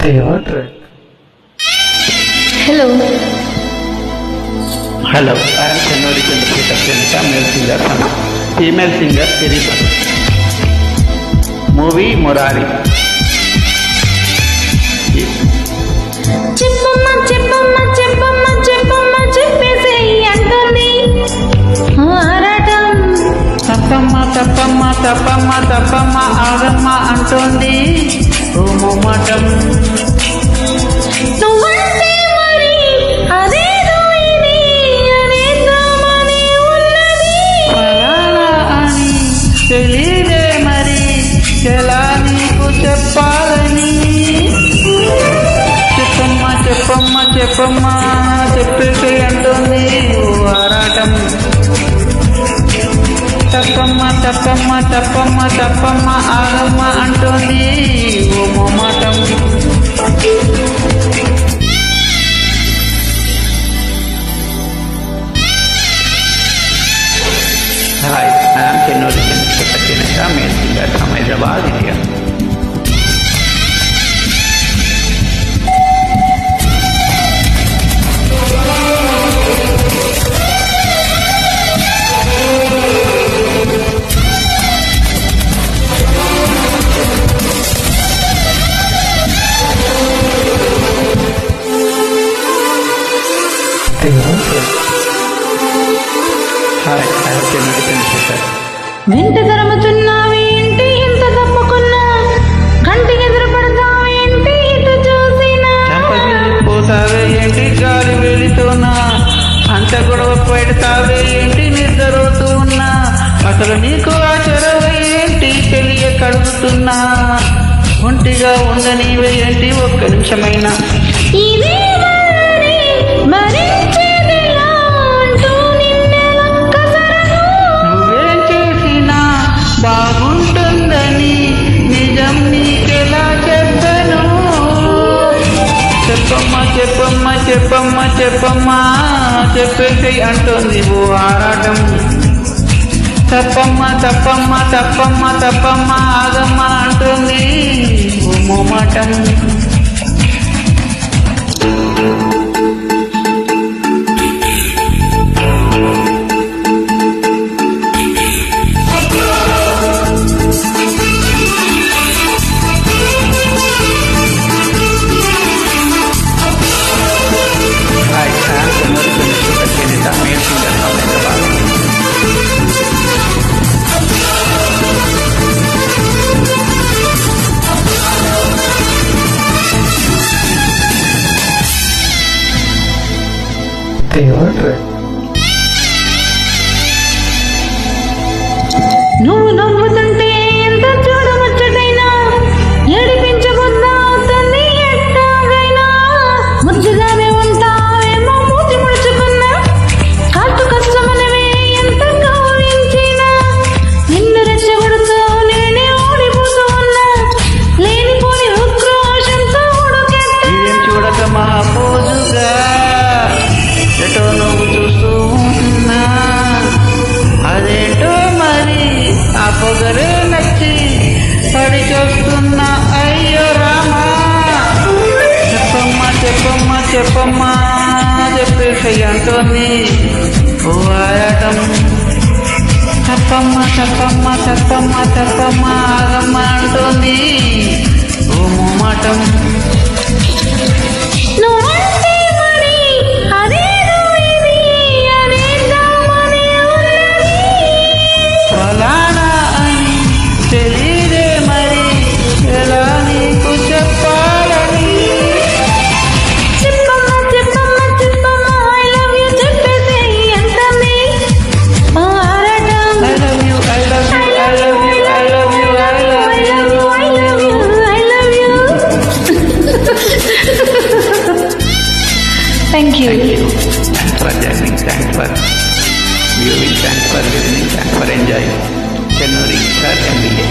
Your track. Hello. Hello, I am Senori Chandrasekhar Senika, male singer from female singer Kirita. Movie Murari. చెప్పమ్మా చెప్పమ్మా చెప్పమ్మా చెప్పమ్మా చెప్పేసేయి అంటుంది ఆరాటం. తప్పమ్మ తప్పమ్మ తప్పమ్మ తప్పమ్మ ఆగమ్మ అంటోంది ఓ మొమ్మటం. నువ్వంటే మరి అదేదో ఇది అనేద్దామని ఉన్నది. ఫలానా అని తెలియదే మరి ఎలా నీకు చెప్పాలని. చెప్పమ్మా చెప్పమ్మా చెప్పమ్మా చెప్పేసి అంటుంది ఓ ఆరాటం. తప్పమ్మ తప్పమ్మ తప్పమ్మ తప్పమ్మ ఆగమ్మ అంటోంది ఓ మొమ్మటం. Hi, I am Chennuri Chandrashekar సెnika, male singer from Hyderabad, India. Hi, I am Chennuri Chandrashekar. వెంట తరుముతున్నావేంటి ఇంత తప్పుకున్నా కంటికి ఎదురుపడతావేంటి ఇటు చూసినా. పోతావే ఏంటి గాలి వెళుతున్నా, అంత గొడవ పెడతావే ఏంటి నిద్రపోతూ ఉన్నా. అసలు నీకు ఆ చొరవ ఏంటి తెలియ కడుగుతున్నా. ఒంటిగా ఉండనివే ఏంటి ఒక్క నిమిషమైనా. ఇదే మరి మరించేదిలా అంటూ నిన్నెలొక్కసారను. నువ్వేం చేసినా బాగుంటుందని నిజం నీకెలా చెప్పను. చెప్పమ్మా చెప్పమ్మా చెప్పమ్మా చెప్పమ్మా చెప్పేసి అంటుంది ఓ ఆరాటం. తప్పమ్మ తప్పమ్మ తప్పమ్మ తప్పమ్మ ఆగమ్మ అంటుంది ఓ మొమ్మటం. Hi, I am Chennuri Chandrashekar సెnika, male singer from Hyderabad. Your track. నువ్వు నవ్వుతుంటే ఎంత చూడముచ్చటైనా ఏడిపించకుండా అవుతుంది ఎట్టాగైనా. ముద్దుగానే ఉంటావేమో మూతి ముడుచుకున్నా కాటు కష్టమనవే ఎంత గౌరవించినా. నిన్ను రెచ్చగొడుతూ నేనే ఓడిపోతూ ఉన్నా లేనిపోని ఉక్రోషంతో ఉడుకెత్తా. ఇదేం చూడక మహాపోజుగా ఎటో నువ్వు చూస్తూ ఉన్నా. అదేంటో మరి ఆ పొగరే నచ్చి పడి చూస్తున్నా. అయ్యో రామా. చెప్పమ్మా చెప్పమ్మా చెప్పమ్మా చెప్పేసి అంటోంది ఓ ఆరాటం. తప్పమ్మ తప్పమ్మ తప్పమ్మ తప్పమ్మ ఆగమ్మ అంటోంది ఓ మొమ్మటం. నువ్వంటే మరి అదేదో ఇది అనేద్దామని ఉన్నది. ఫలానా అని తెలియదే మరి ఎలా నీకు చెప్పాలని. చెప్పమ్మా చెప్పమ్మా చెప్పమ్మా ఐ లవ్ యూ చెప్పేసేయి అంటుంది ఓ ఆరాటం. I love you, I love you, I love you, I love you, I love you. I love you, I love you. Thank you. Thank you. Thanks for joining, thanks for viewing, thanks for listening, thanks for enjoying. Chennuri, sir, MBA.